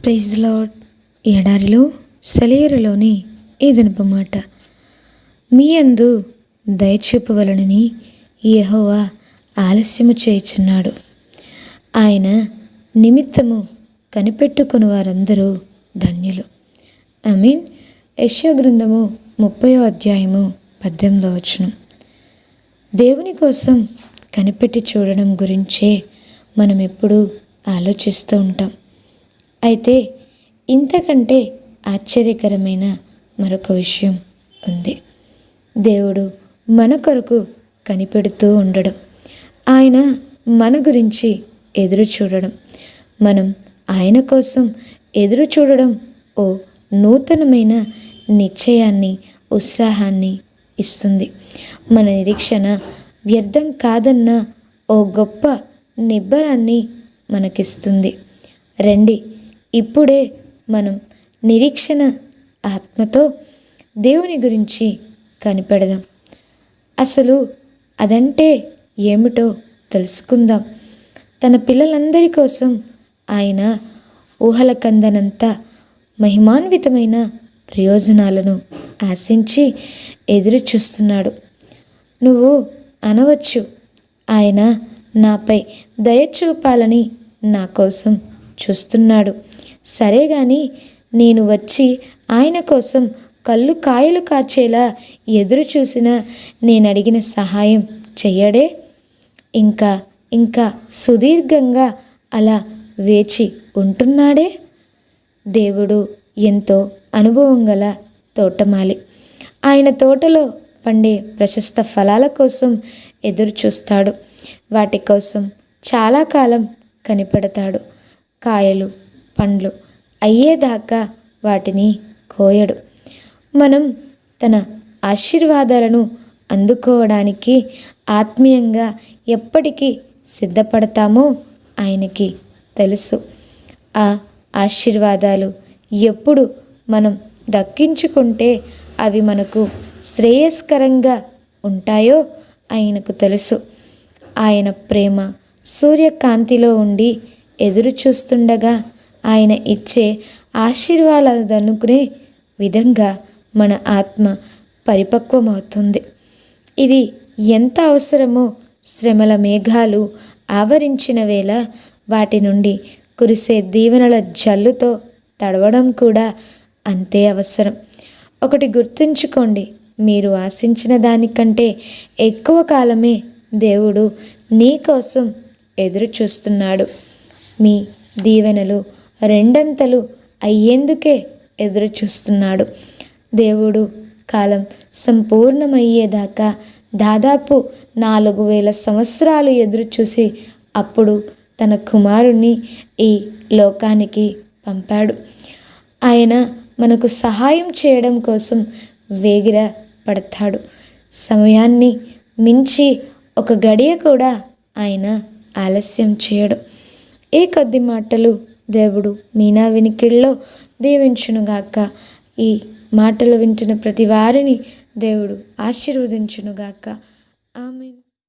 Praise lord. ఎడారిలో సెలయేరులోని ఈ దినపు మాట. మీ యందు దయచూపవలనని యెహోవా ఆలస్యము చేయుచున్నాడు. ఆయన నిమిత్తము కనిపెట్టుకుని వారందరూ ధన్యులు. ఆమేన్. యెషయా గ్రంథము 30వ అధ్యాయము 18వ వచనం. దేవుని కోసం కనిపెట్టి చూడడం గురించే మనం ఎప్పుడూ ఆలోచిస్తూ ఉంటాం. అయితే ఇంతకంటే ఆశ్చర్యకరమైన మరొక విషయం ఉంది. దేవుడు మన కొరకు కనిపెడుతూ ఉండడం, ఆయన మన గురించి ఎదురు చూడడం, మనం ఆయన కోసం ఎదురు చూడడం ఓ నూతనమైన నిశ్చయాన్ని, ఉత్సాహాన్ని ఇస్తుంది. మన నిరీక్షణ వ్యర్థం కాదన్న ఓ గొప్ప నిబ్బరాన్ని మనకిస్తుంది. రండి, ఇప్పుడే మనం నిరీక్షణ ఆత్మతో దేవుని గురించి కనిపెడదాం. అసలు అదంటే ఏమిటో తెలుసుకుందాం. తన పిల్లలందరి కోసం ఆయన ఊహల కందనంత మహిమాన్వితమైన ప్రయోజనాలను ఆశించి ఎదురు చూస్తున్నాడు. నువ్వు అనవచ్చు, ఆయన నాపై దయ చూపాలని నా కోసం చూస్తున్నాడు. సరే కానీ నేను వచ్చి ఆయన కోసం కళ్ళు కాయలు కాచేలా ఎదురు చూసిన నేను అడిగిన సహాయం చెయ్యడే? ఇంకా ఇంకా సుదీర్ఘంగా అలా వేచి ఉంటున్నాడే? దేవుడు ఎంతో అనుభవం గల తోటమాలి. ఆయన తోటలో పండే ప్రశస్త ఫలాల కోసం ఎదురు చూస్తాడు. వాటి కోసం చాలా కాలం కనిపెడతాడు. కాయలు పండ్లు అయ్యేదాకా వాటిని కోయడు. మనం తన ఆశీర్వాదాలను అందుకోవడానికి ఆత్మీయంగా ఎప్పటికీ సిద్ధపడతామో ఆయనకి తెలుసు. ఆ ఆశీర్వాదాలు ఎప్పుడు మనం దక్కించుకుంటే అవి మనకు శ్రేయస్కరంగా ఉంటాయో ఆయనకు తెలుసు. ఆయన ప్రేమ సూర్యకాంతిలో ఉండి ఎదురు చూస్తుండగా ఆయన ఇచ్చే ఆశీర్వాదాలనుకునే విధంగా మన ఆత్మ పరిపక్వమవుతుంది. ఇది ఎంత అవసరమో శ్రమల మేఘాలు ఆవరించిన వేళ వాటి నుండి కురిసే దీవెనల జల్లుతో తడవడం కూడా అంతే అవసరం. ఒకటి గుర్తుంచుకోండి, మీరు ఆశించిన దానికంటే ఎక్కువ కాలమే దేవుడు నీ కోసం ఎదురు చూస్తున్నాడు. మీ దీవెనలు రెండంతలు అయ్యేందుకే ఎదురు చూస్తున్నాడు. దేవుడు కాలం సంపూర్ణమయ్యేదాకా దాదాపు 4000 సంవత్సరాలు ఎదురు చూసి అప్పుడు తన కుమారుణ్ణి ఈ లోకానికి పంపాడు. ఆయన మనకు సహాయం చేయడం కోసం వేగిర పడతాడు. సమయాన్ని మించి ఒక గడియ కూడా ఆయన ఆలస్యం చేయడు. ఈ కొద్ది మాటలు దేవుడు మీనా వినికిడిలో దీవించునుగాక. ఈ మాటలు వింటున్న ప్రతి వారిని దేవుడు ఆశీర్వదించునుగాక. ఆమేన్.